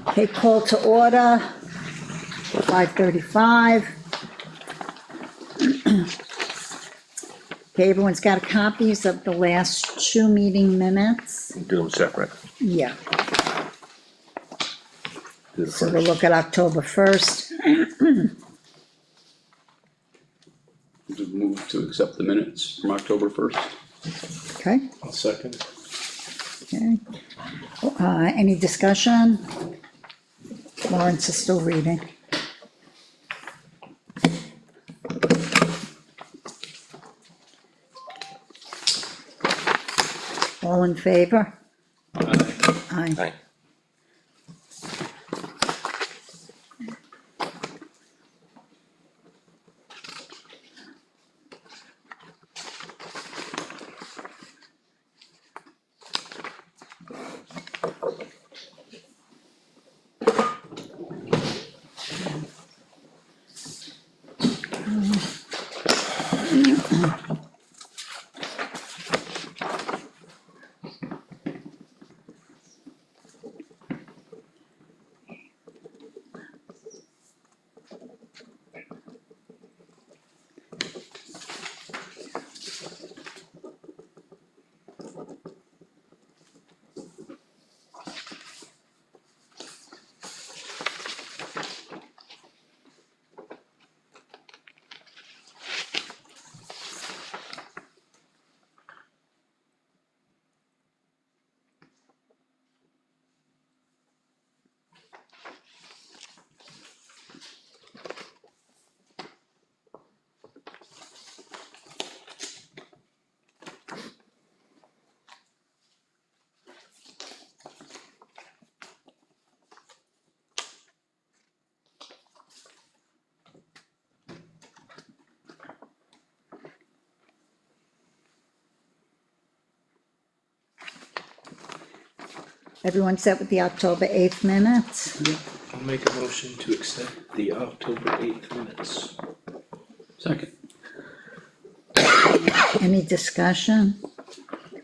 Okay, call to order, 5:35. Okay, everyone's got copies of the last two meeting minutes? Do them separate. Yeah, Do the so we'll first. look at October 1st. Move to accept the minutes from October 1st. Okay, I'll second. okay. Any discussion? Lawrence is still reading. All in favor? Aye. Aye. Everyone set with the October 8th minutes? I'll make a motion to accept the October 8th minutes. Second. Any discussion?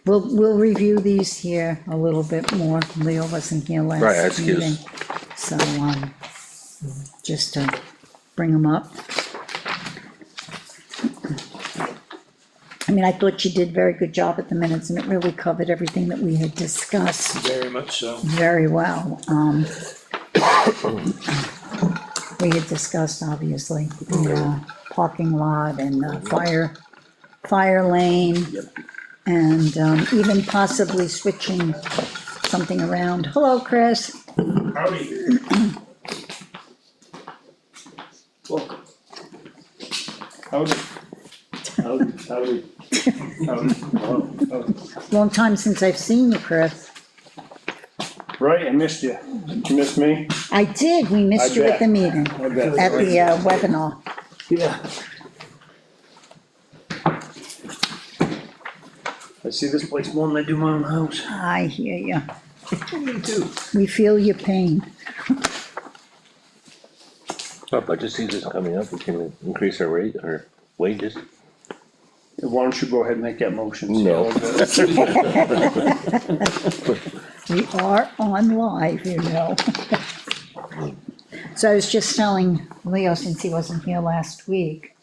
We'll review these here a little bit more. Leo wasn't here Right, last excuse. meeting. So, just to bring them up. I mean, I thought you did a very good job at the minutes and it really covered everything that we had discussed Very much so. very well. We had discussed, obviously, the parking lot and fire lane. Yep. And even possibly switching something around. Hello, Chris. Howdy. Welcome. Howdy. Howdy. Howdy. Long time since I've seen you, Chris. Right, I missed you. Did you miss me? I did, we missed I you at bet. the meeting, I bet. at the webinar. Yeah. I see this place more than I do my own house. I hear you. Me too. We feel your pain. Well, budget season's coming up, we can increase our rate, our wages. Why don't you go ahead and make that motion? No. We are on live, you know. So I was just telling Leo, since he wasn't here last week,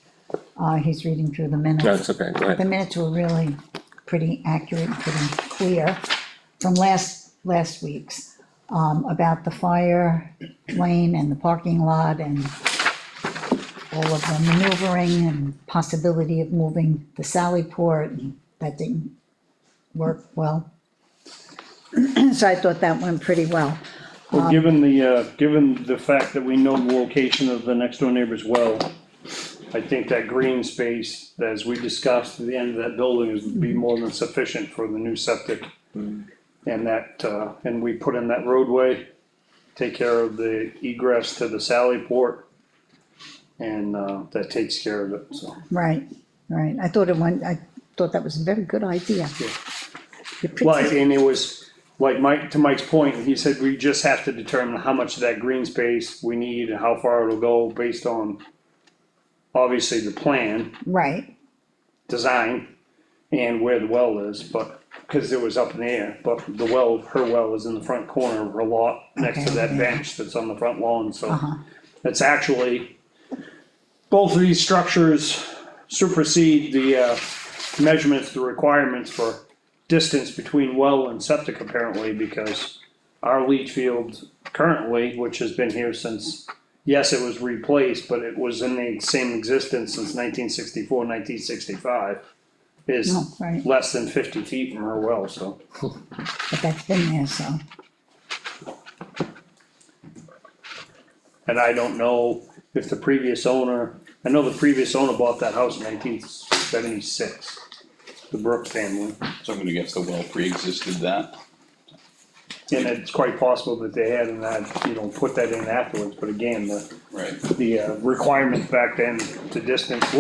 he's reading through the minutes. No, it's okay, go The ahead. minutes were really pretty accurate, pretty clear from last week's, about the fire lane and the parking lot and all of the maneuvering and possibility of moving the Sally Port, and that didn't work well. So I thought that went pretty well. Well, given the fact that we know the location of the next door neighbor's well, I think that green space, as we discussed, at the end of that building is be more than sufficient for the new septic. And that, and we put in that roadway, take care of the egress to the Sally Port. And, that takes care of it, so. Right. I thought that was a very good idea. You're pretty- Like, and it was, like to Mike's point, he said we just have to determine how much of that green space we need and how far it'll go based on obviously the plan, Right, design, and where the well is, but cause it was up in the air, but the well, her well is in the front corner of her lot, next to Okay, that yeah. bench that's on the front lawn, so. Uh-huh. It's actually, both of these structures supersede the, measurements, the requirements for distance between well and septic apparently, because our leach field currently, which has been here since, yes, it was replaced, but it was in the same existence since 1964, 1965, is Oh, right. less than 50 feet from our well, so. But that's been there, so, And I don't know if the previous owner, I know the previous owner bought that house in 1976, the Brooks family. So I'm gonna guess the well pre-existed that. And it's quite possible that they had and had, you know, put that in afterwards, but again, Right. the requirements back then to distance.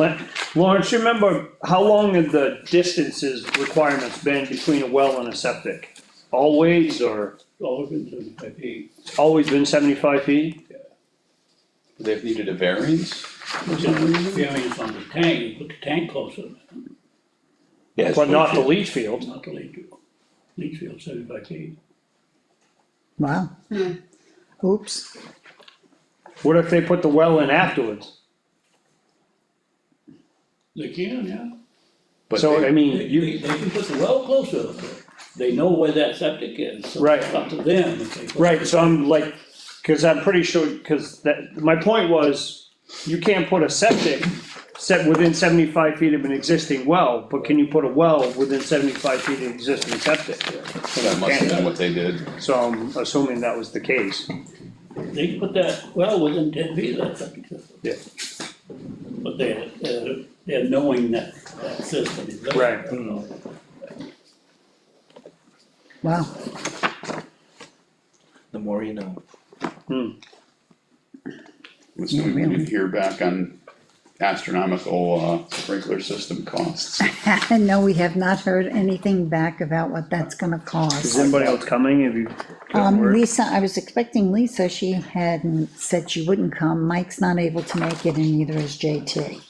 Lawrence, you remember how long have the distances requirements been between a well and a septic? Always, or Always been 75 feet. it's always been 75 feet? They've needed a variance? There's a variance on the tank, you put the tank closer, Yes. But not the leach field. not the leach field, 75 feet. wow. Oops, What if they put the well in afterwards? They can, yeah. But So, they- I mean, They you, can put the well closer, but they know where that septic is, so Right. it's up to them if they put. right, so I'm like, cause I'm pretty sure, cause that, my point was, you can't put a septic set within 75 feet of an existing well, but can you put a well within 75 feet of existing septic? That must have been what they did. So I'm assuming that was the case. They can put that well within 10 feet of that septic system. Yeah. But they're knowing that system is there. Right. wow, The more you know. I'm assuming we didn't hear back on astronomical sprinkler system costs. no, we have not heard anything back about what that's gonna Is cost. anybody else coming? Have you? gotten word? Lisa, I was expecting Lisa, she hadn't said she wouldn't come, Mike's not able to make it and neither is JT.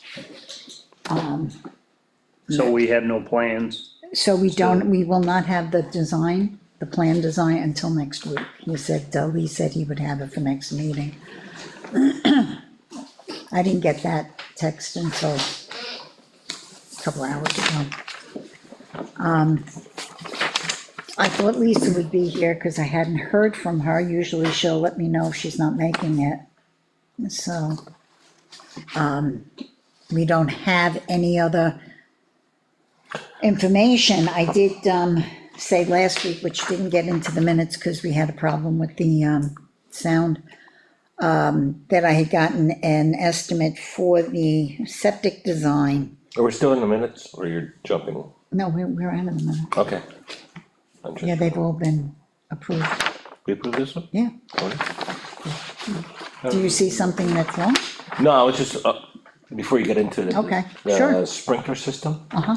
So we have no plans. So we will not have the design, the plan design until next week. He said, Lee said he would have it for next meeting. I didn't get that text until a couple hours ago. I thought Lisa would be here because I hadn't heard from her. Usually she'll let me know if she's not making it. So, we don't have any other information. I did, say last week, which didn't get into the minutes because we had a problem with the, sound, that I had gotten an estimate for the septic design. Are we still in the minutes or you're jumping? No, we're out of the minute. Okay. I'm just- Yeah, they've all been approved. We approve this one? Yeah. Do you see something that's wrong? No, I was just, before you get into it. Okay, the sure. Sprinkler system. Uh-huh.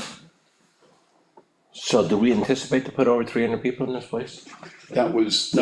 So do we anticipate to put over 300 people in this place? That was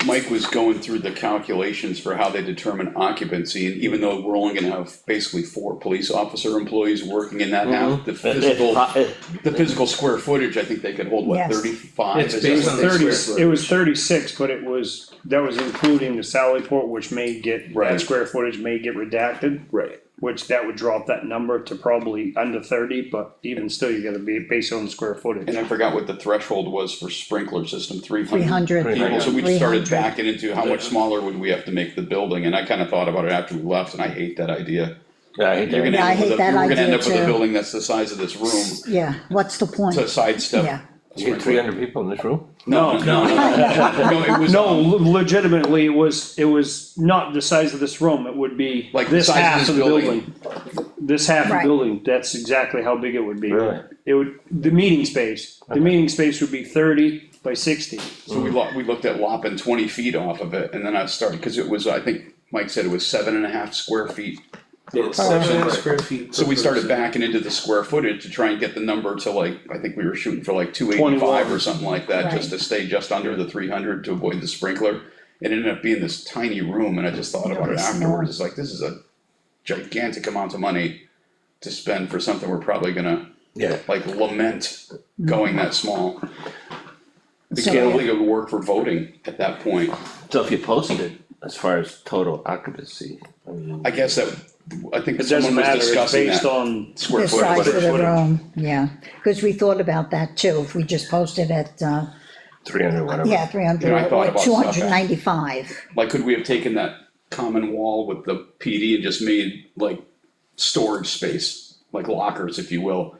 Mike was going through the calculations for how they determine occupancy, and even though we're only gonna have basically 4 police officer employees working in that half, the physical square footage, I think they could hold, what, Yes. 35? It's Is that based what on they- the 30, square it was 36, but that was including the Sally Port, which may get, Right. that square footage may get redacted. Right. Which that would drop that number to probably under 30, but even still, you gotta be based on the square footage. And I forgot what the threshold was for sprinkler system, 300 300. people, so we just started 300. backing into how much smaller would we have to make the building, and I kinda thought about it after we left, and I hate that idea. Yeah, I hate You're that. gonna Yeah, I end up hate with that you're gonna end idea up with a too. building that's the size of this room Yeah, what's the point? to sidestep. Yeah. You get 300 people in this room? No, it was. No, legitimately, it was not the size of this room, it would be Like the this size of half this of the building. building. This half of the Right. building, that's exactly how big it would be. Really? It would, the meeting space would be 30 by 60. So we looked at lopping 20 feet off of it, and then I started, cause it was, I think Mike said it was 7.5 square feet. It's 7 square feet. So per we started person. backing into the square footage to try and get the number to like, I think we were shooting for like 285 or something like that, just to stay just under the 300 to avoid the sprinkler. It ended up being this tiny room, and I just thought about it Really small. afterwards, it's like, this is a gigantic amount of money to spend for something we're probably gonna Yeah. like lament going that small. Because So- I don't think it would work for voting at that point. So if you posted it, as far as total occupancy, I mean, I guess that, I think It someone doesn't was matter, it's discussing based that. on, Square The size of footage. the footage. room, yeah, because we thought about that too, if we just posted at, 300, whatever. yeah, 300 Yeah, I thought or about stuff, 295. Like, could we have taken that common wall with the PD and just made like storage space, like lockers, if you will,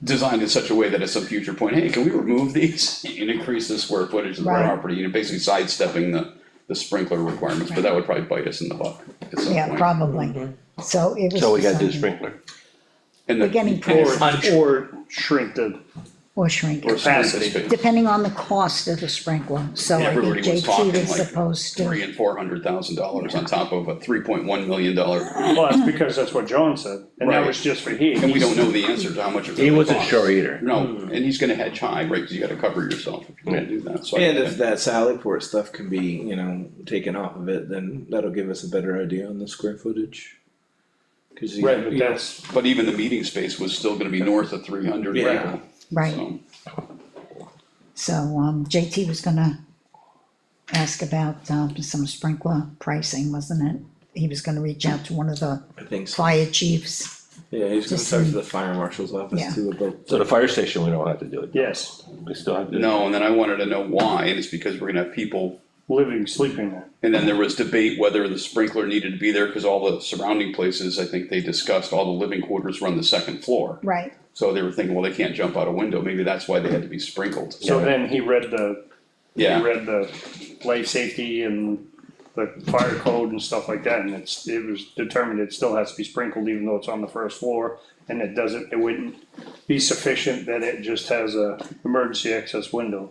designed in such a way that at some future point, hey, can we remove these and increase the square footage of the Right. property? You know, basically sidestepping the sprinkler requirements, but that would probably bite us in the butt at some Yeah, point. probably, so it was. So we gotta do decided- sprinkler. And We're getting and pretty- or shrink the Or shrink Or it, capacity. space. depending on the cost of the sprinkler, so I think Everybody was JT talking was like supposed $300,000 to, and $400,000 on top of a $3.1 million. Well, that's because that's what John said, and that Right. was just for he. And we don't know the answer to how much it really He wasn't costs. sure either. No, and he's gonna hedge high, right, cause you gotta cover yourself if you're gonna do that, so. And if that Sallyport stuff can be, taken off of it, then that'll give us a better idea on the square footage. Cause you, Right, but that's, But even the meeting space was still gonna be north of 300 Yeah. people. right, So, so, JT was gonna ask about, some sprinkler pricing, wasn't it? He was gonna reach out to one of the I think so. fire chiefs, Yeah, he's gonna Just talk to see. the fire marshal's office Yeah. too about. So the fire station, we don't have to do it. yes, We still have to. no, and then I wanted to know why, and it's because we're gonna have people, living, sleeping there. and then there was debate whether the sprinkler needed to be there, cause all the surrounding places, I think they discussed, all the living quarters were on the second floor. right, So they were thinking, well, they can't jump out a window, maybe that's why they had to be sprinkled. So then he read the, he Yeah, read the life safety and the fire code and stuff like that, and it was determined it still has to be sprinkled even though it's on the first floor. And it wouldn't be sufficient that it just has a emergency access window.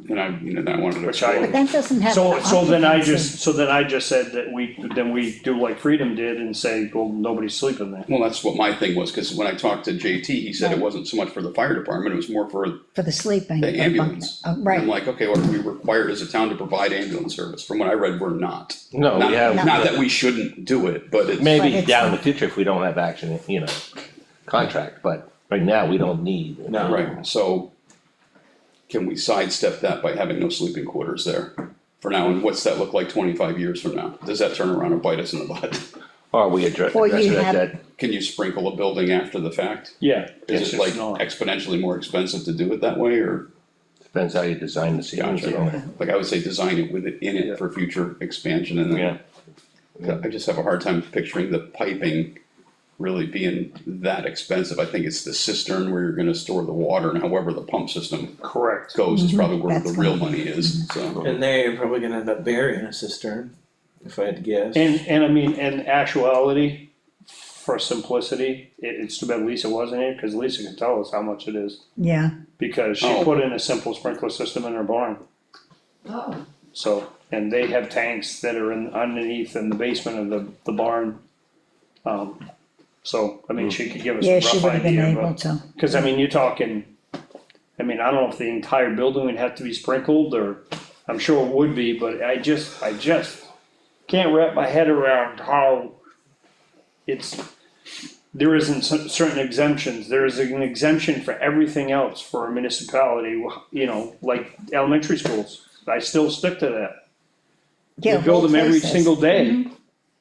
and I wanted to. Which I- but explore. that doesn't have. So then I occupancy. just said that we do like Freedom did and say, well, nobody's sleeping there. Well, that's what my thing was, cause when I talked to JT, he said it Right. wasn't so much for the fire department, it was more for For the sleeping. the ambulance. Oh, I'm right, like, okay, what are we required as a town to provide ambulance service? From what I read, we're not. No, Not, we have. not that we shouldn't do it, but it's. But Maybe it's down in the not- future if we don't have action, contract, but right now we don't need. No. Right, so can we sidestep that by having no sleeping quarters there for now? And what's that look like 25 years from now? Does that turn around and bite us in the butt? Or we address Or you it at have- that, Can you sprinkle a building after the fact? Yeah, Is it's it like just not. exponentially more expensive to do it that way, or? depends how you design the ceilings and all Gotcha. that. Like I would say, design it with it in it for future expansion and Yeah. then. I just have a hard time picturing the piping really being that expensive. I think it's the cistern where you're gonna store the water, and however the pump system Correct. goes is probably where That's the real gonna- money is, so. And they're probably gonna end up burying a cistern, if I had to guess. And I mean, in actuality, for simplicity, it's too bad Lisa wasn't here, cause Lisa can tell us how much it is. yeah, Because she Oh. put in a simple sprinkler system in her barn. So, and they have tanks that are underneath in the basement of the barn. So, I mean, she could give us a yeah, she rough would have been idea, able but, to, cause I mean, you're talking, I mean, I don't know if the entire building would have to be sprinkled, or, I'm sure it would be, but I just can't wrap my head around how there isn't certain exemptions, there is an exemption for everything else for a municipality, like elementary schools. I still stick to that. yeah. They build both them every places. single day,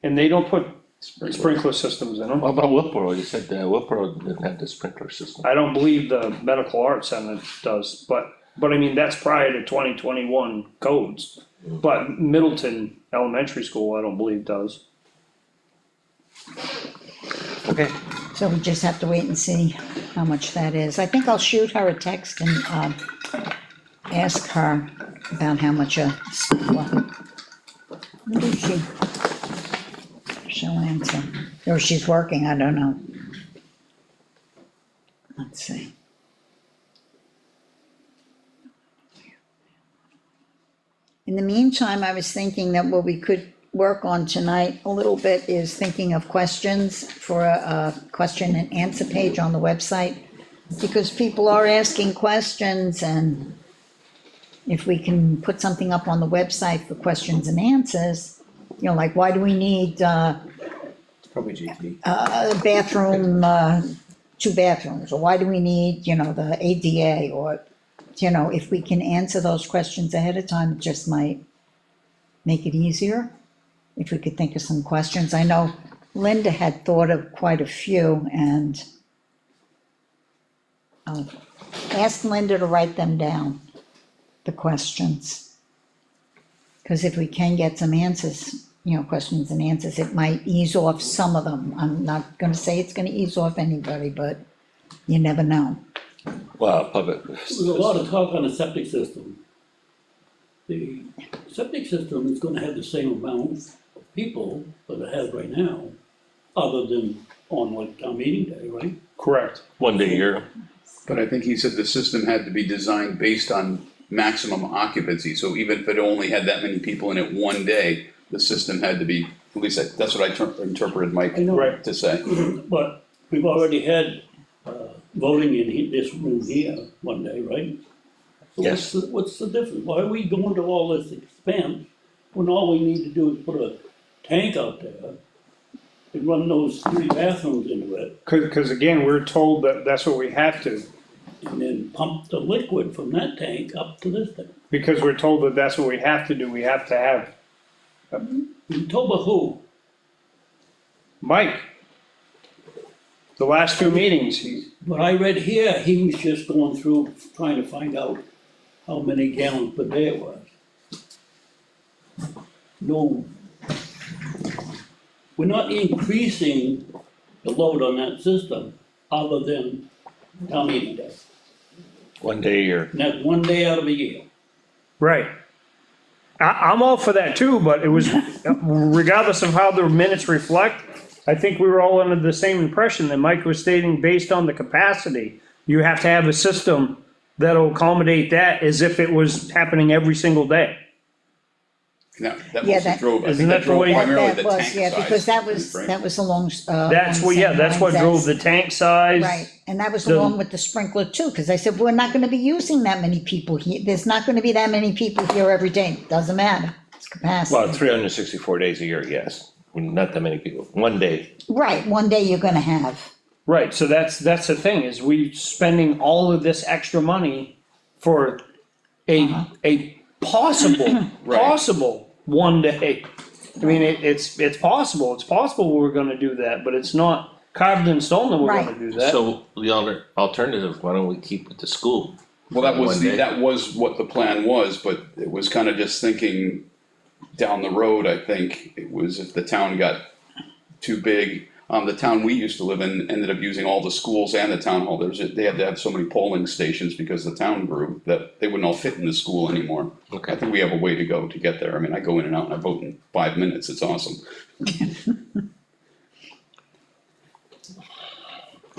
and they don't put sprinkler systems in them. What about Whitboro? You said Whitboro didn't have the sprinkler system. I don't believe the medical arts center does, but I mean, that's prior to 2021 codes. But Middleton Elementary School, I don't believe does. Okay. So we just have to wait and see how much that is. I think I'll shoot her a text and, ask her about how much maybe she'll answer, or she's working, I don't know. Let's see. In the meantime, I was thinking that what we could work on tonight a little bit is thinking of questions for a question and answer page on the website. Because people are asking questions, and if we can put something up on the website for questions and answers, like why do we need, Probably GT. a bathroom, 2 bathrooms, or why do we need, the ADA, or, if we can answer those questions ahead of time, it just might make it easier. If we could think of some questions. I know Linda had thought of quite a few, and I'll ask Linda to write them down, the questions. Because if we can get some answers, questions and answers, it might ease off some of them. I'm not gonna say it's gonna ease off anybody, but you never know. Well, public. There's a lot of talk on the septic system. The septic system is gonna have the same amount of people that it has right now, other than on like town meeting day, right? Correct. One day a year. But I think he said the system had to be designed based on maximum occupancy, so even if it only had that many people in it one day, the system had to be, at least that's what I interpreted Mike I know. Right. to say. But we've already had, voting in this room here one day, right? So Yes. What's the difference? Why are we going to all this expense when all we need to do is put a tank out there and run those 3 bathrooms into it, Cause again, we're told that that's what we have to, and then pump the liquid from that tank up to this thing? because we're told that that's what we have to do, we have to have. You told me who? Mike, the last 2 meetings, What I read here, he was just going through trying to find out how many gallons per day it was. No. We're not increasing the load on that system other than town meeting day. One day a year. And that's one day out of a year. right. I'm all for that too, but it was, regardless of how the minutes reflect, I think we were all under the same impression that Mike was stating, based on the capacity, you have to have a system that'll accommodate that as if it was happening every single day. That Yeah, mostly that- drove, I Isn't think that that the drove way- primarily the That was, tank size. yeah, because that was along, That's what, yeah, that's what drove the tank size. Right, and that was the- along with the sprinkler too, because I said, we're not gonna be using that many people here, there's not gonna be that many people here every day, doesn't matter, it's Well, capacity. 364 days a year, yes. Not that many people. One day. Right, one day you're gonna have, Right, so that's the thing, is we spending all of this extra money for a possible, Right. possible one day. I mean, it's possible we're gonna do that, but it's not carved in stone that we're gonna Right. do that. So the alternative, why don't we keep it to school? Well, that was, One day. that was what the plan was, but it was kind of just thinking down the road, I think. It was if the town got too big, the town we used to live in ended up using all the schools and the town hall. They had to have so many polling stations because the town grew that they wouldn't all fit in the school anymore. Okay. I think we have a way to go to get there. I mean, I go in and out and I vote in 5 minutes. It's awesome.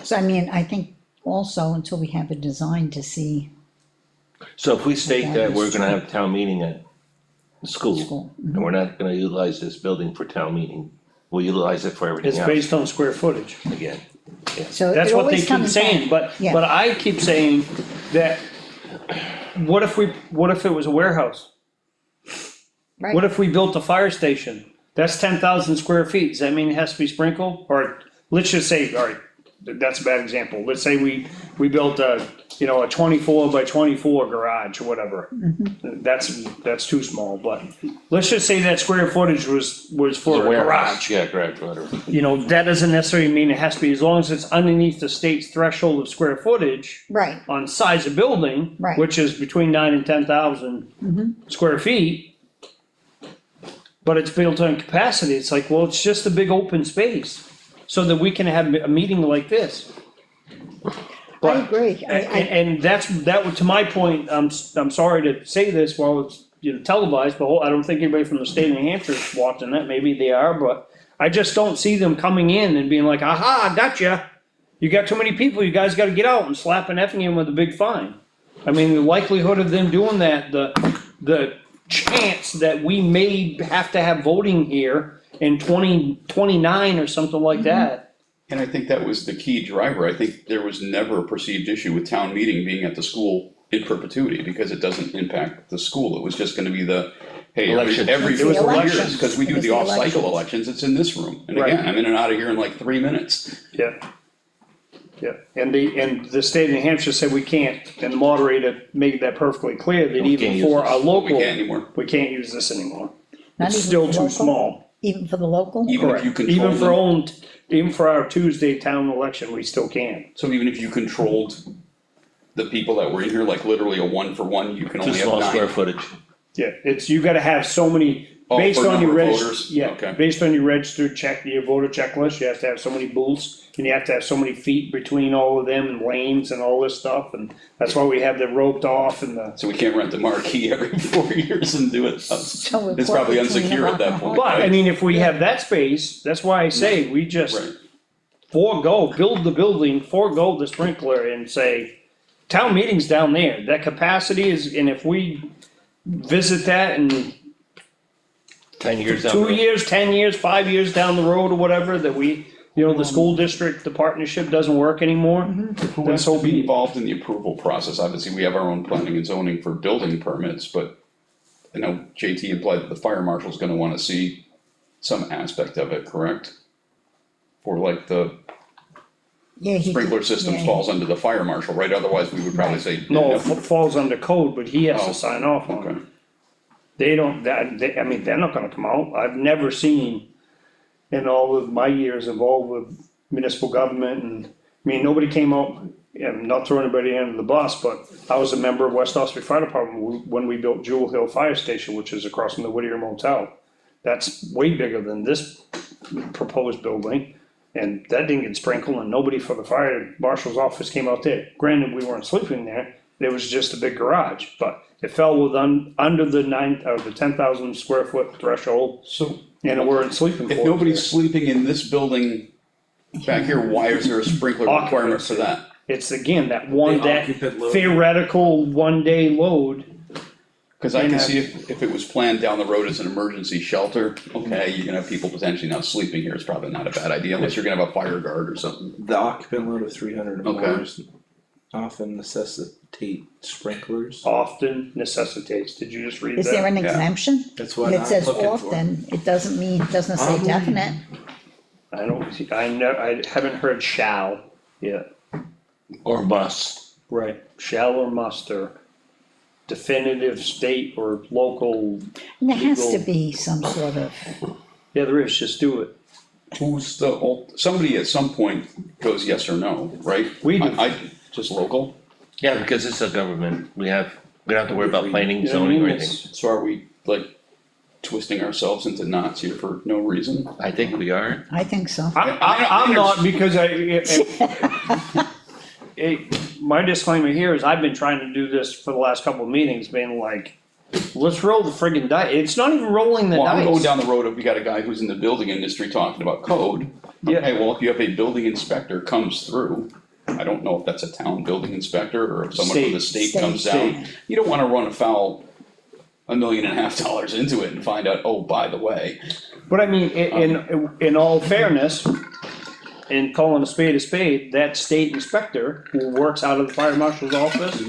so I mean, I think also until we have a design to see So if we state That that is we're gonna true. have town meeting at the school, school. and we're not gonna utilize this building for town meeting, we'll utilize it for everything It's else based on square footage. again. So That's it what they always keep comes saying, back. but, Yeah. but I keep saying that, what if it was a warehouse? Right. What if we built a fire station? That's 10,000 square feet, does that mean it has to be sprinkled? Or, let's just say, alright, that's a bad example, let's say we built a 24 by 24 garage or whatever. Mm-hmm. That's too small, but let's just say that square footage was for a garage. Yeah, garage, whatever. That doesn't necessarily mean it has to be, as long as it's underneath the state's threshold of square footage Right, on size of building, Right. which is between 9 and 10,000 square feet. But it's built on capacity, it's like, well, it's just a big open space, so that we can have a meeting like this. I But- agree, And that would, to my point, I'm sorry to say this while it's, televised, but I don't think anybody from the state of New Hampshire is watching that, maybe they are, but I just don't see them coming in and being like, aha, I gotcha. You got too many people, you guys gotta get out, and slapping effing him with a big fine. I mean, the likelihood of them doing that, the chance that we may have to have voting here in 2029 or something like that. And I think that was the key driver. I think there was never a perceived issue with town meeting being at the school in perpetuity because it doesn't impact the school. It was just gonna be hey, Election. every It's the 4 years, elections. cause we do It's the the off-cycle elections. elections, it's in this room. And Right. again, I'm in and out of here in like 3 minutes. Yeah. Yeah, and the state of New Hampshire said we can't, and the moderator made that perfectly clear, that We can't even use for this. our We local, can't anymore. we can't use this anymore. Not It's even still for too local? small. Even for the local? Even if Correct. you control Even for them. owned, even for our Tuesday town election, we still can't. So even if you controlled the people that were in here, like literally a 1-for-1, you can Too only have small square 9. footage. Yeah, it's, you gotta have so many, Oh, based for on your number of reg, voters? yeah, Okay. based on your registered check, your voter checklist, you have to have so many booths. And you have to have so many feet between all of them and lanes and all this stuff, and that's why we have the roped off and the. So we can't rent the marquee every 4 years and do it. So we're It's probably caught between unsecure a at rock that and a point. hard But, I mean, if we have that space, that's why I say, we just Right, build the building, forego the sprinkler and say, town meeting's down there, that capacity is, and if we visit that in 10 years down the 2 road. years, 10 years, 5 years down the road or whatever, that we, you know, the school district, the partnership doesn't work anymore. who Then wants so to be be it. involved in the approval process? Obviously, we have our own planning and zoning for building permits, but I know JT implied that the fire marshal's gonna wanna see some aspect of it, correct? For like the Yeah, he sprinkler did- systems yeah. falls under the fire marshal, right? Otherwise, we would probably Right. say. No, it falls under code, but he has Oh, to sign off on Okay, it. They don't, I mean, they're not gonna come out, I've never seen in all of my years involved with municipal government and, I mean, nobody came out, and not throwing anybody under the bus, but I was a member of West Osprey Fire Department when we built Jewel Hill Fire Station, which is across from the Whittier Motel. That's way bigger than this proposed building, and that didn't get sprinkled, and nobody from the fire marshal's office came out there. Granted, we weren't sleeping there, it was just a big garage, but it fell under the 10,000 square foot threshold, so and it weren't sleeping if quarters nobody's there. sleeping in this building back here, why is there a sprinkler requirement for that? It's again, that one, The that occupant load. theoretical one-day load. Cause I can And, see if it was planned down the road as an emergency shelter, okay, you're gonna have people potentially not sleeping here, it's probably not a bad idea, unless you're gonna have a fire guard or something. The occupant load of 300 or more Okay. is often necessitate sprinklers. Often necessitates, did you just read that? Is there an Yeah. exemption? That's what It I'm says looking for. often, it doesn't mean, it doesn't say Um, definite. I don't, see- I haven't heard shall yet. Or must. Right, shall or must or definitive state or local, And there has to legal- be some sort of, yeah, there is, just do it. Who's the, somebody at some point goes yes or no, right? We do. Just local, Yeah, because it's a government, we don't have to worry about planning, You know what I zoning or mean? anything. It's- so are we like twisting ourselves into knots here for no reason? I think we are. I think so. I'm not, because my disclaimer here is I've been trying to do this for the last couple of meetings, being like, let's roll the friggin' dice, it's not even rolling the Well, I'm going dice. down the road of, we got a guy who's in the building industry talking about code. Yeah. Okay, well, if you have a building inspector comes through, I don't know if that's a town building inspector or if someone from the state comes down. You don't wanna run afoul $1.5 million into it and find out, oh, by the way. But I mean, in all fairness, in calling a spade, that state inspector who works out of the fire marshal's office,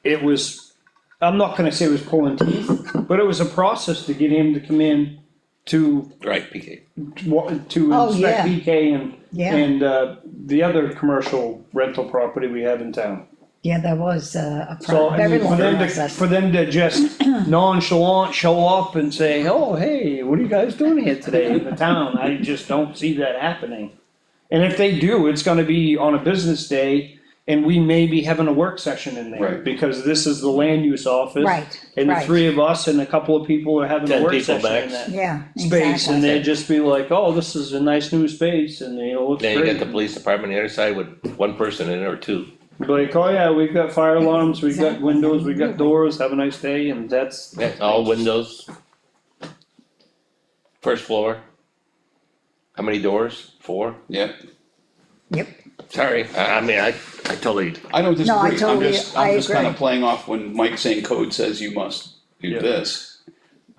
it was, I'm not gonna say it was pulling teeth, but it was a process to get him to come in to Right, PK. Oh, inspect yeah. BK Yeah. and the other commercial rental property we have in town. Yeah, there was a So, I very mean, long for process. them to just nonchalant show up and say, oh, hey, what are you guys doing here today in the town? I just don't see that happening. And if they do, it's gonna be on a business day, and we may be having a work session in there. Right. Because this is the land use office. Right, And the right. three of us and a couple of people are having a 10 work people session in max. that Yeah, space, and exactly. they'd just be like, oh, this is a nice new space, and you know, looks Then you great. got the police department on the other side with one person in it or two. Like, oh yeah, we've got fire alarms, we've got Exactly. windows, we've got doors, have a nice day, and that's. Yeah, all windows. First floor. How many doors? 4? Yeah, Yep, Sorry, I mean, I totally, I don't disagree, I'm totally- just, I I'm just kinda agree. playing off when Mike's saying code says you must do Yeah. this.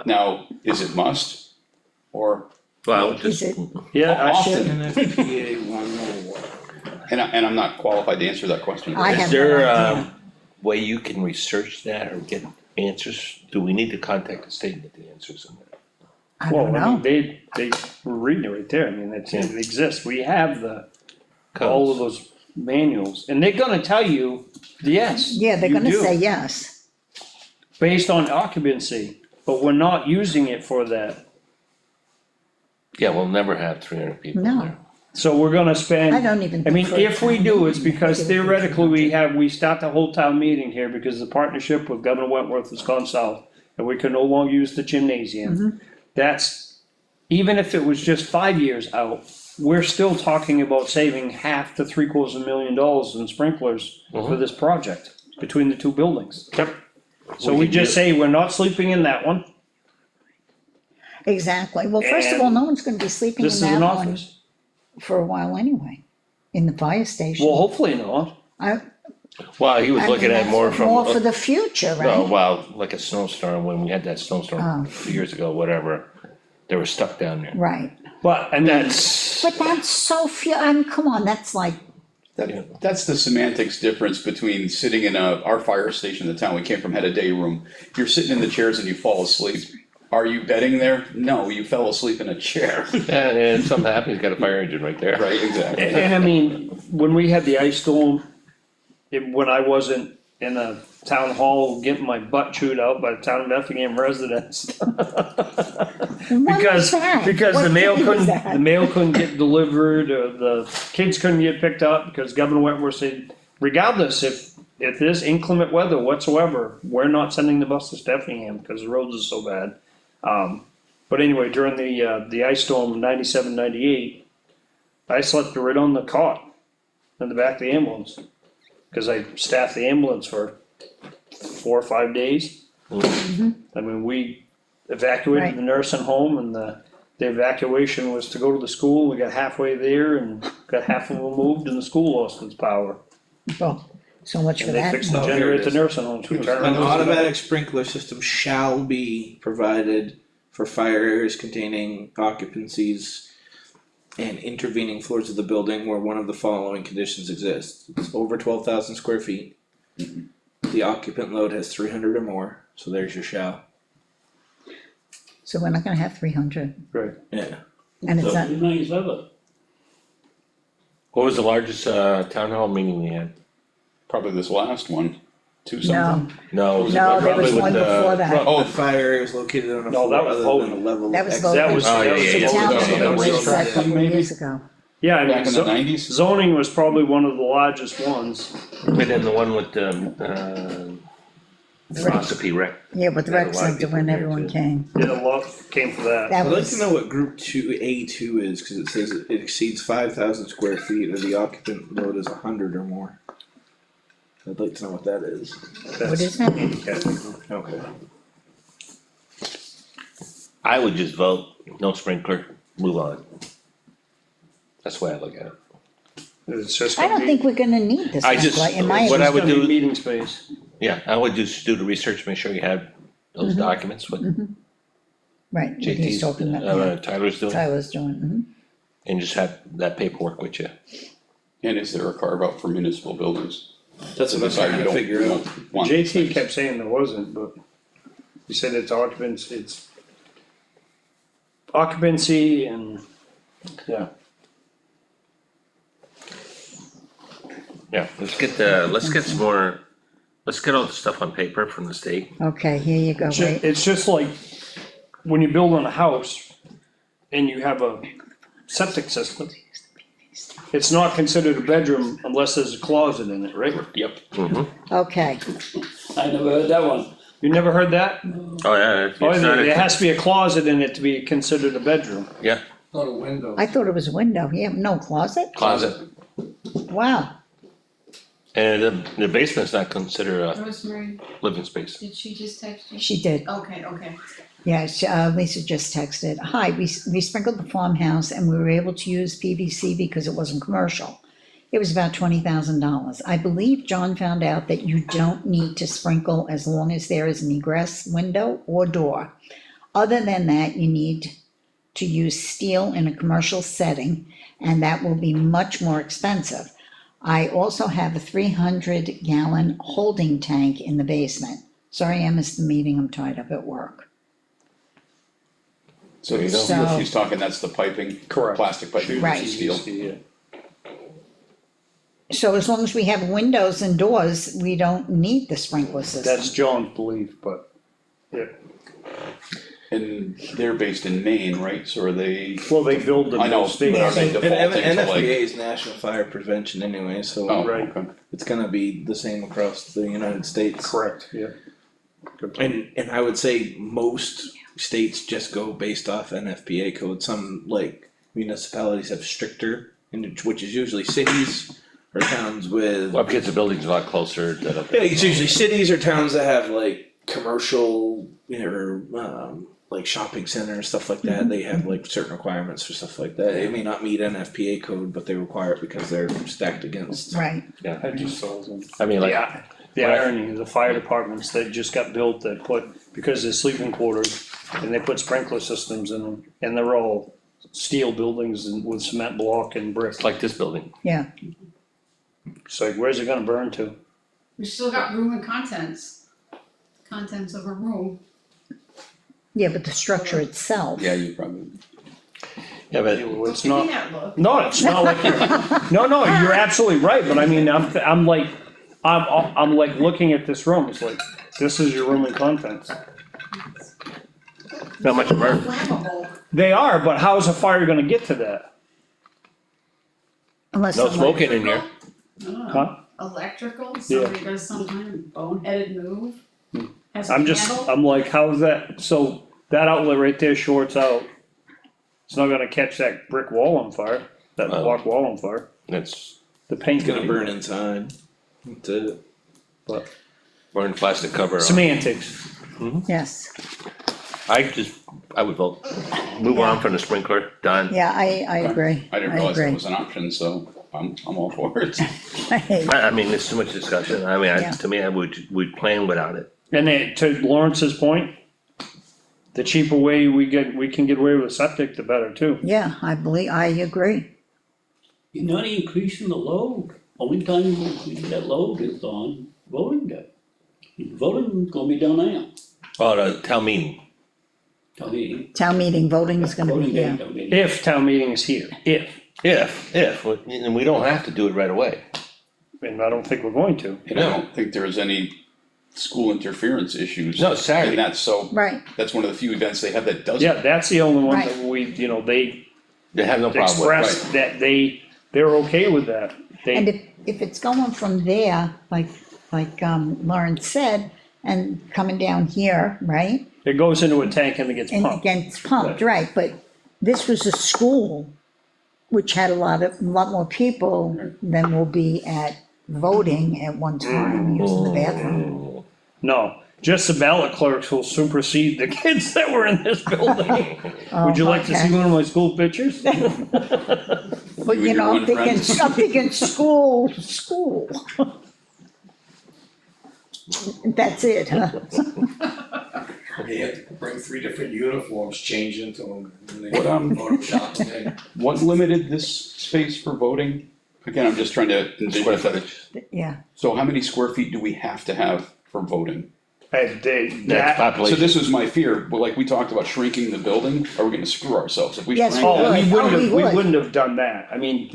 Now, is it must? Or, well, is just, it, Yeah, I Often. NFPA 101. and I'm not qualified to answer that question. I is have there no a idea. way you can research that or get answers? Do we need to contact the state and get the answers on that? I well, don't I mean, know. they were reading it right there, I mean, it exists, we have the all of Codes. those manuals, and they're gonna tell you, yes. Yeah, they're you gonna do, say yes. based on occupancy, but we're not using it for that. Yeah, we'll never have 300 people No. there. So we're gonna spend. I don't even I think mean, for a if we town do, it's meeting, because I think it would be theoretically 200. we start the whole town meeting here because the partnership with Governor Wentworth has gone south. And we can no longer use the gymnasium. That's, even if it was just 5 years out, we're still talking about saving half to $750,000 in sprinklers for this project, between the two buildings. Yep. So we just say, we're not sleeping in that one, Exactly, well, first of all, And no one's gonna be sleeping in this is an that one office. for a while anyway, in the fire station. Well, hopefully not. Well, he was I looking mean, at more that's from. more for the future, No, right? well, like a snowstorm, when we had that snowstorm Oh. a few years ago, whatever, they were stuck down there. Right, But, I mean, but that's so few, I mean, come on, that's like, That's the semantics difference between sitting in our fire station, the town we came from had a day room. You're sitting in the chairs and you fall asleep. Are you bedding there? No, you fell asleep in a chair. And if something happens, got a fire engine right there. Right, exactly. and I mean, when we had the ice storm, when I wasn't in a town hall getting my butt chewed out by the town of Effingham residents. when was Because, that? because What the mail day was couldn't, that? the mail couldn't get delivered, or the kids couldn't get picked up, because Governor Wentworth said, regardless, if there's inclement weather whatsoever, we're not sending the buses to Effingham, because the roads are so bad. But anyway, during the ice storm of 97, 98, I slept right on the cot in the back of the ambulance. Cause I staffed the ambulance for 4 or 5 days. I mean, we evacuated Right. the nursing home, and the evacuation was to go to the school. We got halfway there and got half of them moved, and the school lost its power. Well, so much for And they that. fixed the Oh, here it generator at the is. nursing homes. We turned An around. automatic sprinkler system shall be provided for fire areas containing occupancies and intervening floors of the building where one of the following conditions exist. It's over 12,000 square feet. The occupant load has 300 or more, so there's your shall. So we're not gonna have 300, Right. Yeah. and it's not, 97. What was the largest, town hall meeting we had? Probably this last one, two no, something. No. it was no, there probably was with one the- before that. Oh, The fire area is located on a No, that floor was other voting. than the level That of was exit. voting. That was, Oh, that yeah, was yeah, The yeah. town that was- meeting that was was- that a couple maybe? years ago. yeah, I mean, Back in the 90s? zoning was probably one of the largest ones. And then the one with the, philosophy rec. Yeah, but the Had a rec lot of center people when there, everyone too. came, Did a lot, came for that. that I'd like was, to know what group two, A2 is, cause it says it exceeds 5,000 square feet or the occupant load is 100 or more. I'd like to know what that is. what is that? Okay. I would just vote, no sprinkler, move on. That's the way I look at it. It's just I gonna don't be, think we're gonna need this, I just- in my what I opinion. would it's gonna be do- meeting space. Yeah, I would just do the research, make sure you have those documents, what Right, what he's JT's, talking about, yeah, Tyler's doing, Tyler's doing, and just have that paperwork with you. And is there a carve out for municipal buildings? That's what I'm trying to figure out. JT kept saying there wasn't, but he said it's occupancy and, yeah. Yeah, let's get some more, let's get all the stuff on paper from the state. okay, here you go, wait, It's just like when you build on a house and you have a septic system. It's not considered a bedroom unless there's a closet in it, right? Yep. okay, I never heard that one. You never heard that? Oh, yeah, it's Oh, not there a, has to be a closet in it to be considered a bedroom. yeah, Not a window. I thought it was a window, yeah, no closet, closet, wow, and the basement's not considered a Rosemary, living space. did she just text you? she did. Okay, okay. Yeah, Lisa just texted, hi, we sprinkled the farmhouse and we were able to use PVC because it wasn't commercial. It was about $20,000. I believe John found out that you don't need to sprinkle as long as there is an egress window or door. Other than that, you need to use steel in a commercial setting, and that will be much more expensive. I also have a 300-gallon holding tank in the basement. Sorry I missed the meeting, I'm tied up at work. So There you go. she's talking, that's the piping? Correct. Plastic piping, Right. steel. Yeah. So as long as we have windows and doors, we don't need the sprinkler system. That's John's belief, but, yeah, And they're based in Maine, right, so are they, well, they build them I know, in state. but are they Yeah. defaulting And to like? NFPA is National Fire Prevention anyway, so Oh, Right. okay. it's gonna be the same across the United States. Correct, yeah. Good point. And I would say most states just go based off NFPA code, some like municipalities have stricter, which is usually cities or towns with. Well, because the building's a lot closer to the. Yeah, it's usually cities or towns that have like commercial, or like shopping centers, stuff like that, they have like certain requirements for stuff like that. It may not meet NFPA code, but they require it because they're stacked against. Right, I just saw them. I mean, like, Yeah, the irony is the fire departments that just got built that put, because they're sleeping quarters, and they put sprinkler systems in them, and they're all steel buildings and with cement block and brick. it's like this building. yeah, It's like, where's it gonna burn to? We still got room and contents of a room. yeah, but the structure itself. Yeah, you probably, Yeah, but It's Give me not, that look. no, it's not like you're, no, you're absolutely right, but I mean, I'm like, I'm like looking at this room, it's like, this is your room and contents. not much burn. Flammable. They are, but how's a fire gonna get to that? Unless No someone, smoking in here. I don't know. Huh? Electrical, somebody does some kind of boneheaded move. Has a I'm just, candle. I'm like, how's that, so that outlet right there shorts out. It's not gonna catch that brick wall on fire, that Oh. block wall on fire, It's the paint's It's gonna burn inside. That's it. but burn plastic cover on. semantics. yes, I would vote, move on from the sprinkler, done. yeah, I agree, I didn't realize that was an option, so I'm all for it. Hey, I mean, there's too much discussion, I mean, Yeah. to me, I would plan without it. And then, to Lawrence's point, the cheaper way we can get away with septic, the better too. yeah, I agree, You're not increasing the load, only time you increase that load is on voting day. Voting's gonna be down there, Oh, the town meeting, tell me. town meeting, voting is gonna be Voting day, here, tell me. If town meeting is here, if, and we don't have to do it right away. and I don't think we're going to. And I don't think there's any school interference issues. No, Saturday. And that's so, right, that's one of the few events they have that doesn't. Yeah, that's the only one Right. that we, they They have no problem with it. expressed that they're okay with that. and They, if it's going from there, like, Lawrence said, and coming down here, right? it goes into a tank and it gets And pumped. against pumped, right, but this was a school which had a lot more people than will be at voting at one time, using the bathroom. No, just the ballot clerks will supersede the kids that were in this building. Would you like to see okay. one of my school pictures? But You and you your know, one friend. I'm thinking school. That's it, huh? They had to bring 3 different uniforms, change into them, and they What, photoshopped them in. What limited this space for voting? Again, I'm just trying to envision Square that. footage, Yeah, So how many square feet do we have to have for voting? And that's that, So population. this was my fear, but like we talked about shrinking the building, are we gonna screw ourselves if we Yes, shrink oh, that? we would. wouldn't have, we would. wouldn't have done that. I mean,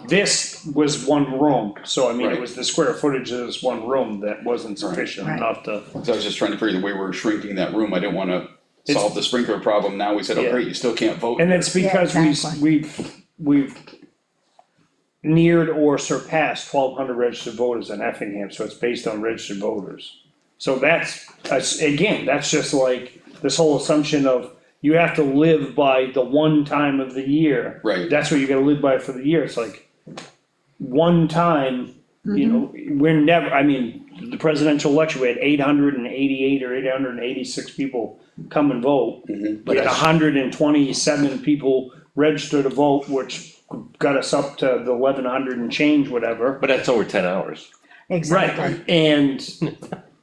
this was one room, so I mean, it Right. was the square footage of this one room that wasn't sufficient Right. enough to. So I was just trying to figure the way we're shrinking that room, I didn't wanna It's- solve the sprinkler problem, now we said, oh Yeah. great, you still can't vote. And it's because Yeah, exactly. we've neared or surpassed 1,200 registered voters in Effingham, so it's based on registered voters. So that's again, that's just like this whole assumption of you have to live by the one time of the year. Right. That's what you gotta live by for the year, it's like one time, you know, we're never, I mean, the presidential election, we had 888 or 886 people come and vote. Mm-hmm. We had 127 people register to vote, which got us up to the 1,100 and change, whatever. But that's over 10 hours. exactly. Right, and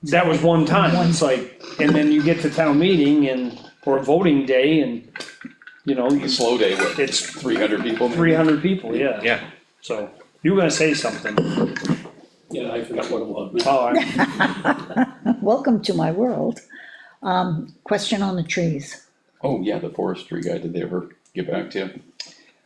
that was one time, it's like, and then you get to town meeting and, or voting day and, you know, A slow day, what, it's 300 people maybe? 300 people, yeah. Yeah. So, you were gonna say something. Yeah, I forgot what it was now. Oh, I- Welcome to my world. Question on the trees. Oh, yeah, the forestry guy, did they ever get back to you?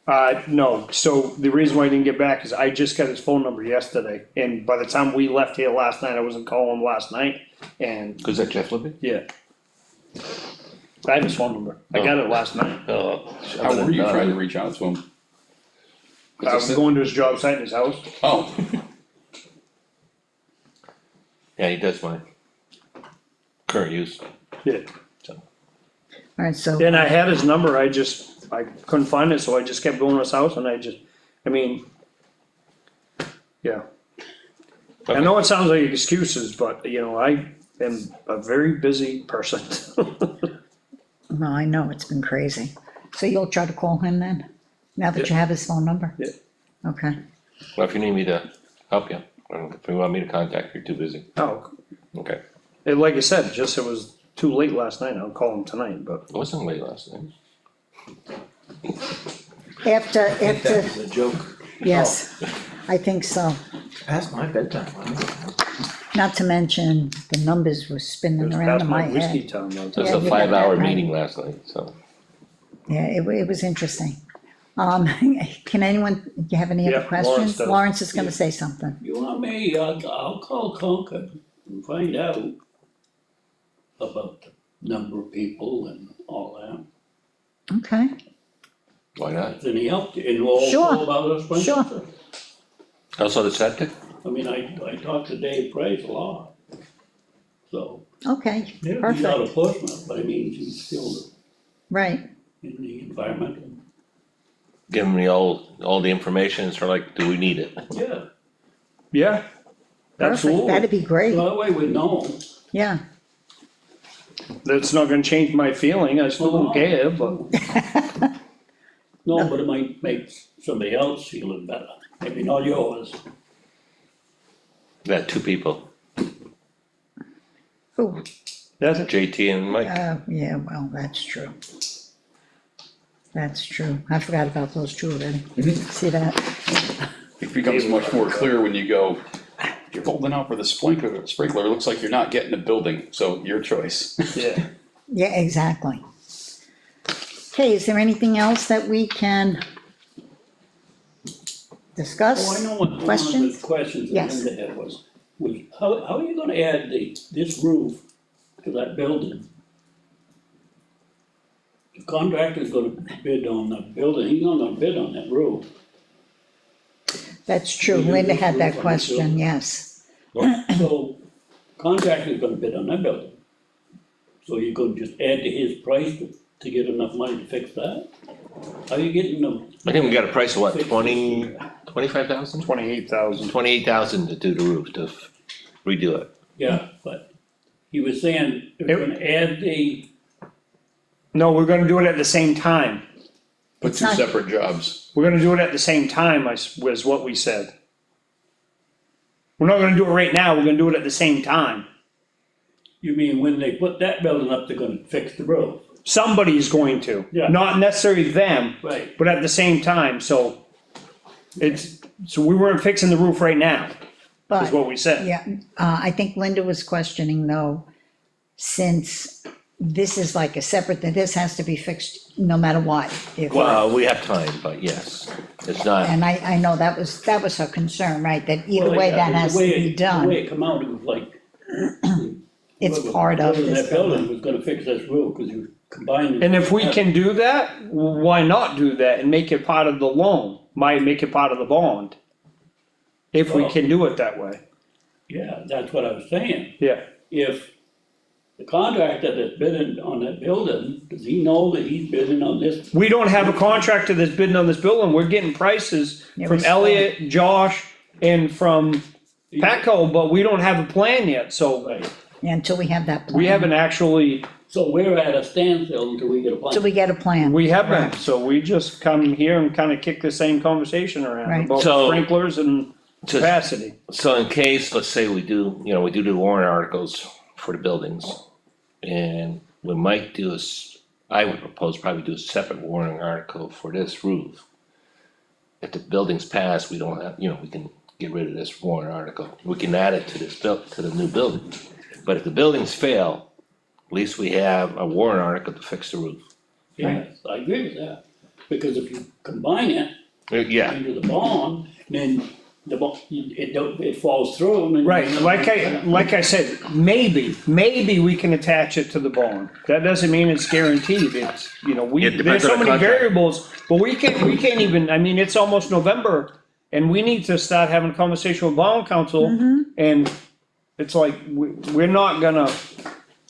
No, so the reason why I didn't get back is I just got his phone number yesterday, and by the time we left here last night, I wasn't calling him last night, and, Was that Jeff Libby? yeah. I have his phone number, I got it last night, Oh. How were you trying to reach out to him? I was going to his job site in his house. Oh, Yeah, he does my current use. Yeah, Alright, so, and I had his number, I couldn't find it, so I just kept going to his house, and I mean, yeah. I know it sounds like excuses, but, you know, I am a very busy person. no, I know, it's been crazy. So you'll try to call him then, now that you have his phone number? Yeah. Okay, Well, if you need me to help you, or if you want me to contact you, you're too busy. Oh, Okay. and like I said, just it was too late last night, I'll call him tonight, but. It wasn't late last night. after, That after, was a joke. yes, I think so. Past my bedtime. Not to mention, the numbers were It spinning was around past in my my whiskey head. time, though. It was Yeah, a you got 5-hour that right. meeting last night, so. Yeah, it was interesting. Can anyone, do you have any other Yeah, Lawrence questions? does. Lawrence is gonna say something. You want me, I'll call Concord and find out about the number of people and all that. Okay, Why not? Is any help, and also Sure, about the sprinkler sure. system. Also the septic? I mean, I talked to Dave Price a lot. So, okay, he's out perfect, of Portsmouth, but I mean, he's still right, in the environmental. Give me all the information, it's sort of like, do we need it? Yeah, Yeah, perfect, absolutely. that'd be great, so that way we know. yeah. That's not gonna change my feeling, I still don't care, but No, but it might make somebody else feel it better, maybe not yours. That two people, Ooh, that's it. JT and Mike. yeah, well, that's true. That's true, I forgot about those two already, see that? it becomes much more clear when you go, you're holding out for the sprinkler, it looks like you're not getting a building, so your choice. Yeah. Yeah, exactly. Okay, is there anything else that we can discuss? Oh, I know what one of the Questions? questions that Yes. Linda had was how are you gonna add this roof to that building? The contractor's gonna bid on that building, he's not gonna bid on that roof. That's true, We do Linda this had that roof on the question, building. yes. So contractor's gonna bid on that building. So you're gonna just add to his price to get enough money to fix that? How are you getting them? I think we got a price of what, 25,000? 28,000. 28,000 to do the roof, to redo it. Yeah, but he was saying they're gonna add No, we're gonna do it at the same time, But It's two not- separate jobs. we're gonna do it at the same time, was what we said. We're not gonna do it right now, we're gonna do it at the same time. you mean when they put that building up, they're gonna fix the roof? Somebody's going to, Yeah. not necessarily them, Right. but at the same time, so. So we weren't fixing the roof right now, is But, what we said. yeah, I think Linda was questioning though, since this is like a separate, that this has to be fixed no matter what. if- Well, we have time, but yes, it's not, And I know that was her concern, right, that either Well, way yeah, that the has to way be it- done, The way it come out, it was like. it's whoever part of building this That building building. was gonna fix this roof, cause you combined. And if we can do that, why not do that and make it part of the loan, might make it part of the bond? If we can do it that way, Yeah, that's what I was saying. yeah. If the contractor that's bidding on that building, does he know that he's bidding on this? We don't have a contractor that's bidding on this building, we're getting prices Yeah, from we Elliot, Josh, and from Patco, but we don't have a plan yet, so Right, Yeah, until we have that plan. we haven't actually, so we're at a standstill until we get a plan. Till we get a plan. we haven't, so we just come here and kinda kick the same conversation around Right. about So- sprinklers and capacity. so in case, let's say we do, we do the warrant articles for the buildings. And we might do I would propose probably do a separate warrant article for this roof. If the buildings pass, we don't have, we can get rid of this warrant article, we can add it to to the new building. But if the buildings fail, at least we have a warrant article to fix the roof. Yes, I agree with that. because if you combine it Yeah, into the bond, then the bond, it falls through and then. Right, like I said, maybe we can attach it to the bond. That doesn't mean it's guaranteed, it's, you know, It there's depends on so the many contract. variables, but we can't even, I mean, it's almost November. And we need to start having a conversation with bond council, and it's like, we're not gonna,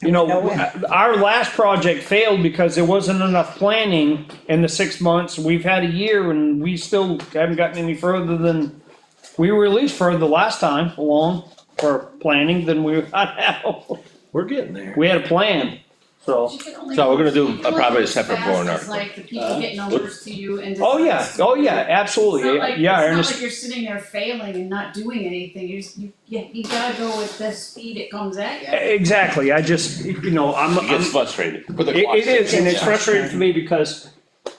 you know, our last project failed because there wasn't enough planning in the 6 months. We've had a year and we still haven't gotten any further than, we were at least further last time along for planning than we are now. We're getting there. We had a plan, so. so we're gonna do probably a separate warrant Fast as, article. like the people get numbers to you and. Oh, yeah, It's absolutely, not like, yeah, I it's not understand. like you're sitting there failing and not doing anything, you gotta go with the speed it comes at you. Exactly, I just, you know, It gets frustrated. But the It cost is, and it's yeah. frustrating for me because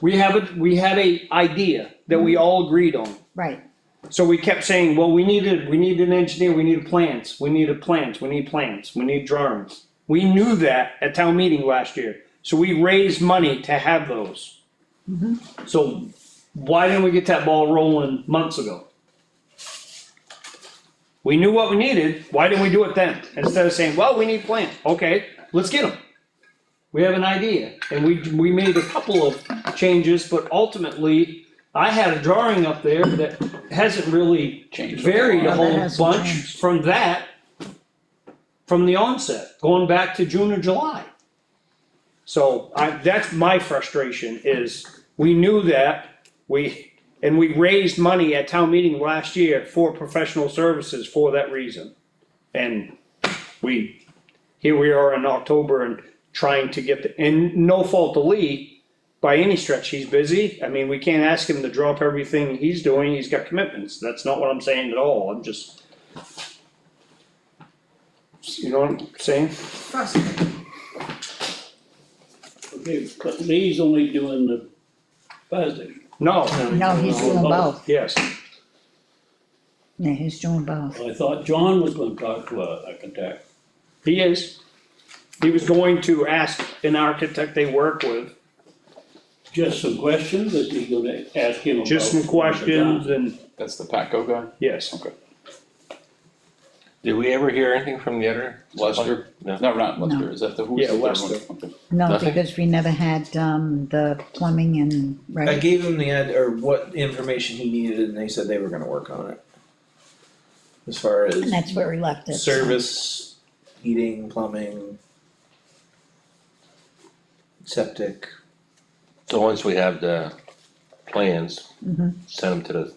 we had a idea that we all agreed on. Right, So we kept saying, well, we need an engineer, we need plans, we need plans, we need drawings. We knew that at town meeting last year, so we raised money to have those. So why didn't we get that ball rolling months ago? We knew what we needed, why didn't we do it then? Instead of saying, well, we need plans, okay, let's get them. We have an idea, and we made a couple of changes, but ultimately, I had a drawing up there that hasn't really Changed. varied a No, that whole hasn't bunch changed. from that, from the onset, going back to June or July. So that's my frustration is, we knew that, we raised money at town meeting last year for professional services for that reason. And here we are in October and trying to get and no fault to Lee, by any stretch, he's busy. I mean, we can't ask him to drop everything he's doing, he's got commitments, that's not what I'm saying at all, I'm just. You know what I'm saying? Frustrating. Okay, but Lee's only doing the fire station. No, no, he's doing both, yes, yeah, he's doing both. I thought John was gonna talk to a architect. he is. He was going to ask an architect they work with, Just some questions, is he gonna ask him about? just some questions and, That's the Patco guy? yes. Okay. Did we ever hear anything from the other? Lester? No. No, not Lester, is that the, who's Yeah, the third one? Lester. Okay. No, Nothing? because we never had, the plumbing and, I right, gave him or what information he needed, and they said they were gonna work on it. As far and as that's where we left it. service, heating, plumbing, septic. So once we have the plans, Mhm. send them to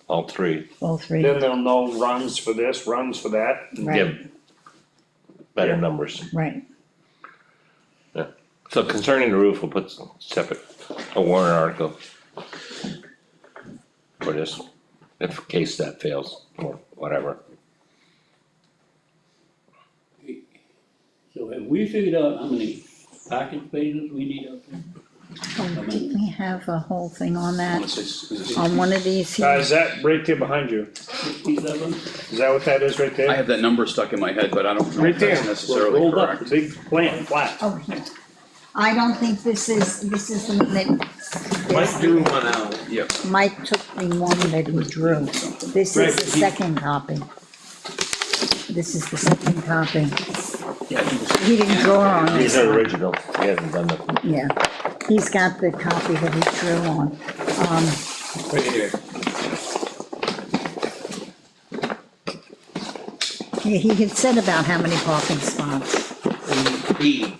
all three, All three, Then they'll know runs for this, runs for that. and right, give better numbers. right, So concerning the roof, we'll put some separate, a warrant article for this, in case that fails, or whatever. So have we figured out how many parking spaces we need up there? oh, didn't we have a whole thing on I that, wanna say, is this- on one of these here? Is that right there behind you? 67? Is that what that is right I there? have that number stuck in my head, but I don't know Right if that's there, necessarily rolled up, correct. the big plan, flat. Oh, here. I don't think this is the one that. Mike drew one out. Yep. Mike took the one that he drew. This Right, is the he- second copy. This is the second copy. Yeah, he was- He didn't draw on These it, are original, he hasn't done nothing. yeah. He's got the copy that he drew on. Right here. He had said about how many parking spots. And B.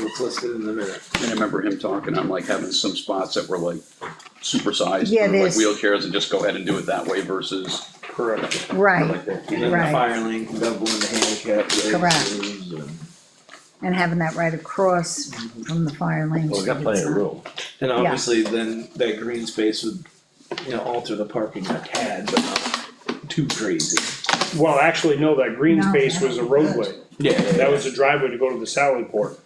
It's listed in the minute. I remember him talking, I'm like having some spots that were like supersized, Yeah, for like there's- wheelchairs and just go ahead and do it that way versus. Correct. Right, like that. And then the Right. fire lane can double into handicap Correct. spaces and. and having that right across from the fire lane. Well, we got plenty of room. And obviously then that green space would, alter the parking a tad, but not too crazy. Well, actually, no, that green No, space that was a was roadway, Yeah. that was a driveway to go to the Sally Port.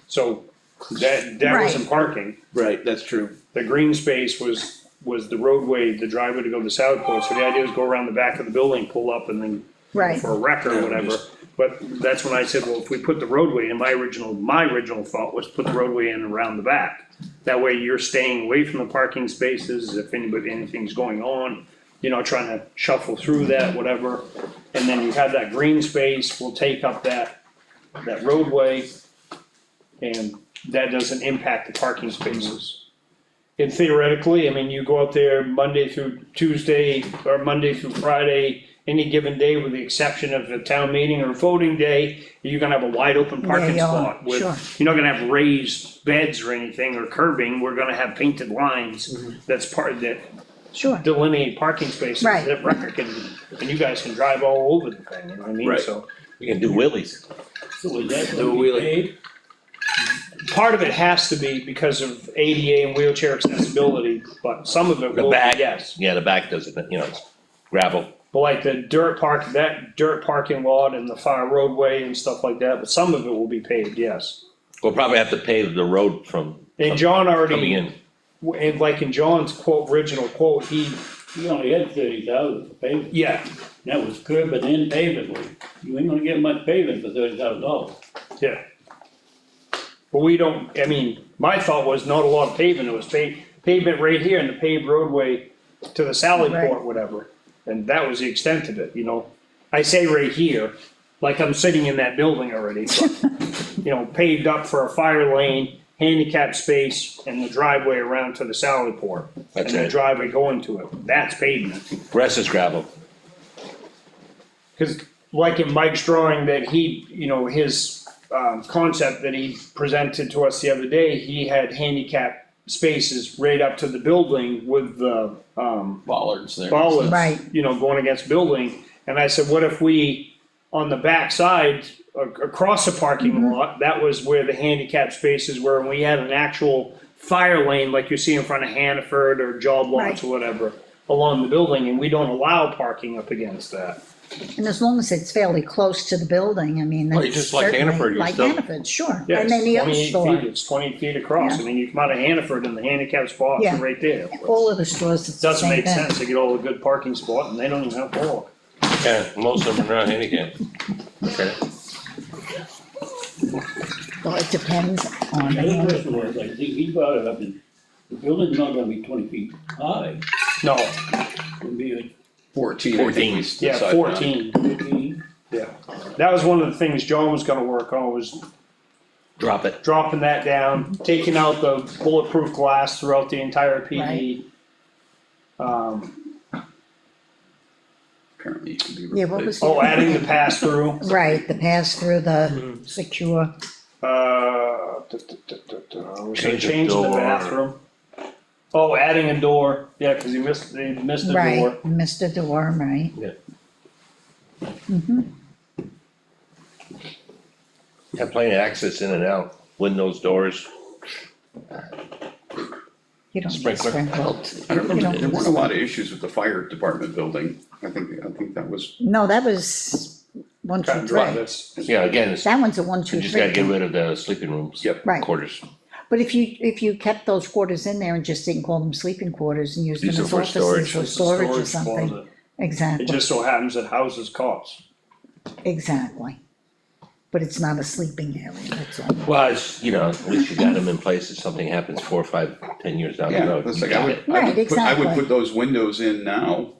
So that Right. wasn't parking, Right, that's true. the green space was the roadway, the driveway to go to the Sally Port, so the idea was go around the back of the building, pull up and then Right. for a wreck or Yeah, whatever. just- But that's when I said, well, if we put the roadway in, my original thought was put the roadway in around the back. That way you're staying away from the parking spaces, if anything's going on, you're not trying to shuffle through that, whatever. And then you have that green space, will take up that roadway, and that doesn't impact the parking spaces. And theoretically, I mean, you go out there Monday through Tuesday, or Monday through Friday, any given day with the exception of a town meeting or voting day, you're gonna have a wide open parking you are, spot with, sure. you're not gonna have raised beds or anything or curbing, we're gonna have painted lines. That's part of that Sure, delineate parking spaces Right. that wrecker can, and you guys can drive all over the thing, you know what I mean, Right. so. You can do wheelies. So is that Do a gonna be wheelie. paid? Part of it has to be because of ADA and wheelchair accessibility, but some of it The will be, back, yes. yeah, the back doesn't, it's gravel. But like the that dirt parking lot and the fire roadway and stuff like that, but some of it will be paved, yes. We'll probably have to pave the road from And John coming already, in. and like in John's quote, original quote, he, You only had 30,000 for paving, yeah, that was curbing and paving, you ain't gonna get much paving for $30,000. yeah. But we don't, I mean, my thought was not a lot of pavement, it was pavement right here and the paved roadway to the Sally Right. Port, whatever. And that was the extent of it, you know, I say right here, like I'm sitting in that building already, but, paved up for a fire lane, handicap space, and the driveway around to the Sally Port. That's And the it. driveway going to it, that's pavement. Rest is gravel. Cause like in Mike's drawing that he, his, concept that he presented to us the other day, he had handicap spaces right up to the building with the, Bollards there. bollards, Right. Going against building. And I said, what if we, on the back side, across the parking lot, that was where the handicap spaces were, and we had an actual fire lane like you see in front of Hannaford or Job Lots Right. or whatever, along the building, and we don't allow parking up against that. and as long as it's fairly close to the building, I mean, Well, that's just like certainly, Hannaford, you like still- Hannaford, sure, Yeah, and it's then the other 28 store, feet, it's 20 feet across, Yeah. I mean, you come out of Hannaford and the handicap spots Yeah. are right there. all of the stores, it's the Doesn't same make thing. sense, they get all the good parking spot and they don't even have to walk. Yeah, most of them are not handicapped. Okay. Well, it depends on the The other handicap. question was, I think he brought it up, and the building's not gonna be 20 feet high, No, it's gonna be 14, I think 14. we yeah, decided on. 14, 15. yeah. That was one of the things John was gonna work on, was Drop it. dropping that down, taking out the bulletproof glass throughout the entire PD. Apparently it can be Yeah, what was replaced. Oh, adding the pass through, Right, the pass-through, Mm-hmm. the secure, was Change the changing the door. bathroom. Oh, adding a door, yeah, cause he missed the door. right, Mr. Door, right, Have plenty of access in and out, windows, doors, you don't need sprinkler. sprinkler. I don't You remember, don't there weren't a need- lot of issues with the fire department building. I think that was, No, that was one, Cut two, and dry, three, that's, Yeah, again, it's, that one's a 1, 2, you just gotta 3. get rid of the sleeping rooms. Yep. Right. Quarters. But if you kept those quarters in there and just didn't call them sleeping quarters and used them Use them as for offices storage. or it's a storage or storage something, closet. It exactly, just so happens it houses cots. exactly. But it's not a sleeping area, that's all. Well, it's, at least you got them in place if something happens 4, 5, 10 years down the yeah, road. that's you like, I got would, it. Right, I would exactly. put those windows in now.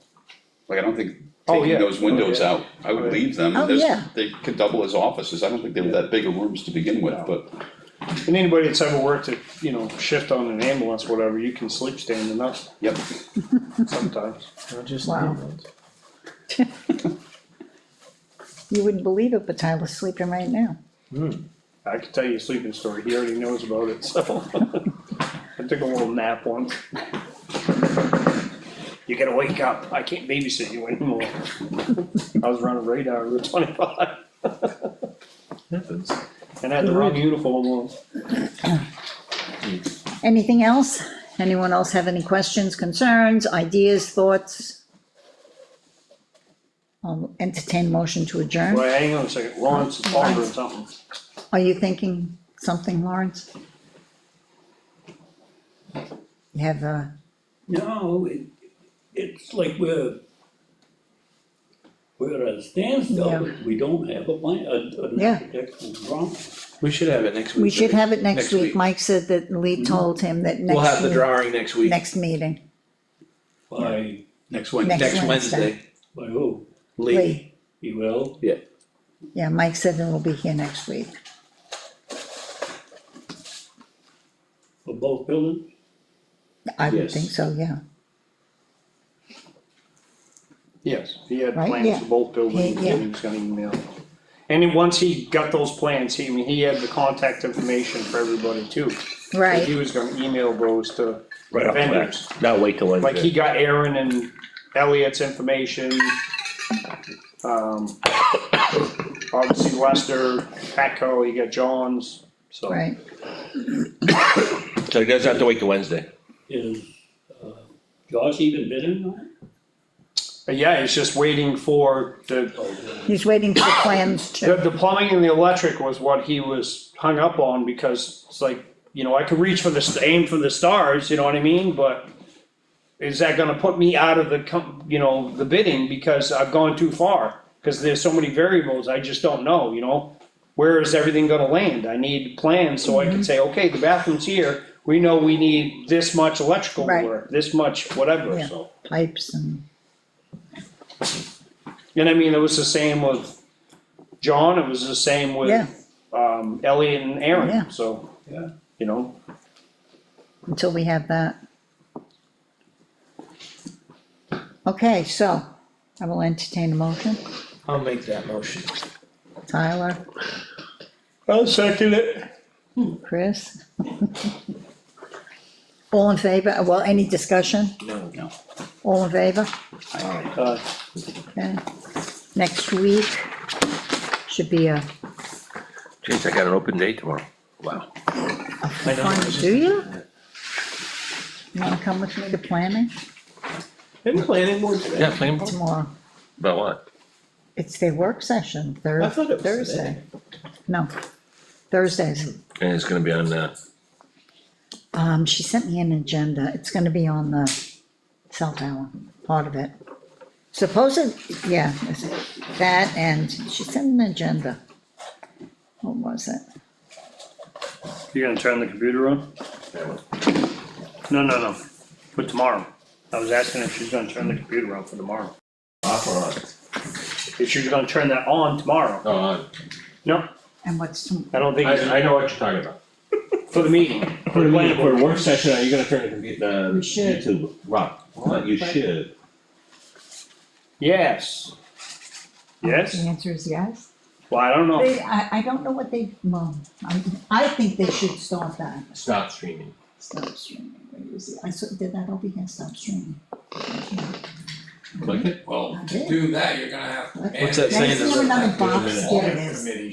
Like, I don't think Oh, taking yeah. those windows Oh, yeah. out, I would Oh, yeah. leave them. Oh, and there's- yeah. They could double as offices. I don't think they were that big of rooms to begin with, No. but. And anybody that's ever worked at, shift on an ambulance, whatever, you can sleep standing up Yep. sometimes. Not just Wow. ambulance. You wouldn't believe it, but Tyler's sleeping right now. I could tell you a sleeping story, he already knows about it, so. I took a little nap once. You gotta wake up, I can't babysit you anymore. I was running radar, Route 25, Happens. and I had the wrong uniform on. Anything else? Anyone else have any questions, concerns, ideas, thoughts? I'll entertain a motion to adjourn. Well, hang on a second, Lawrence is pondering something. Are you thinking something, Lawrence? You have No, it's like We're at a standstill, Yeah. we don't have a plan, an Yeah. architectural drawing. We should have it next week. We should right? have it next week. Mike said that Lee told him that We'll have the next, drawing next week, next meeting. By, Next Wednesday. Next next Wednesday. Wednesday. by who? Lee, He will? yeah, Mike said it will be here next week. For both buildings? I would Yes. think so, yeah. Yes, he had Right, plans yeah. for both buildings Yeah. that he was gonna email. And then once he got those plans, he had the contact information for everybody too. Right, He was gonna email those to Right off the bat, vendors. not wait till Like he Wednesday. got Aaron and Elliot's information. Obviously Lester, Patco, he got John's, so. right. So he doesn't have to wait till Wednesday. Is, Josh even bidding on it? But yeah, he's just waiting for the, He's waiting for plans the, to, the plumbing and the electric was what he was hung up on, because it's like, you know, I could reach for the, aim for the stars, you know what I mean, but is that gonna put me out of the you know, the bidding, because I've gone too far? Cause there's so many variables, I just don't know, you know? Where is everything gonna land? I need plans so I can say, okay, the bathroom's here, we know we need this much electrical Right. work, this much whatever, Yeah. so. pipes and, And I mean, it was the same with John, it was the same with, Yeah. Elliot and Yeah. Aaron, so. Yeah. You know, until we have that. Okay, so I will entertain a motion. I'll make that motion. Tyler, I'll second it. Chris? All in favor? Well, any discussion? No. All in favor? Uh, Okay. Next week should be a Jeez, I got an open day tomorrow. Wow. I know. fun, do you? You wanna come with me to planning Been planning more today. Yeah, planning board? tomorrow? About what? It's their work session, I thought it was Thursday. No, Thursdays. And it's gonna be on, She sent me an agenda, it's gonna be on the cell tower, part of it. Supposed, yeah, it's that, and she sent an agenda. What was it? You gonna turn the computer on? No, for tomorrow. I was asking if she's gonna turn the computer on for tomorrow. off or on? If she was gonna turn that on tomorrow. Oh, on. No, And what's, I don't think, I know what you're talking about. for the meeting. For the meeting, for a work session, are you gonna turn the computer, We should. YouTube, Rob? Well, you should. Yes. Yes? the answer is yes? Well, I don't know. I don't know what they, well, I think they should start that, Stop streaming. stop streaming, where is it? I saw, did that over here, stop streaming. Click it. Well, I to did. do that, you're gonna have to. What's that saying? Next time another box, Audit there it is. committee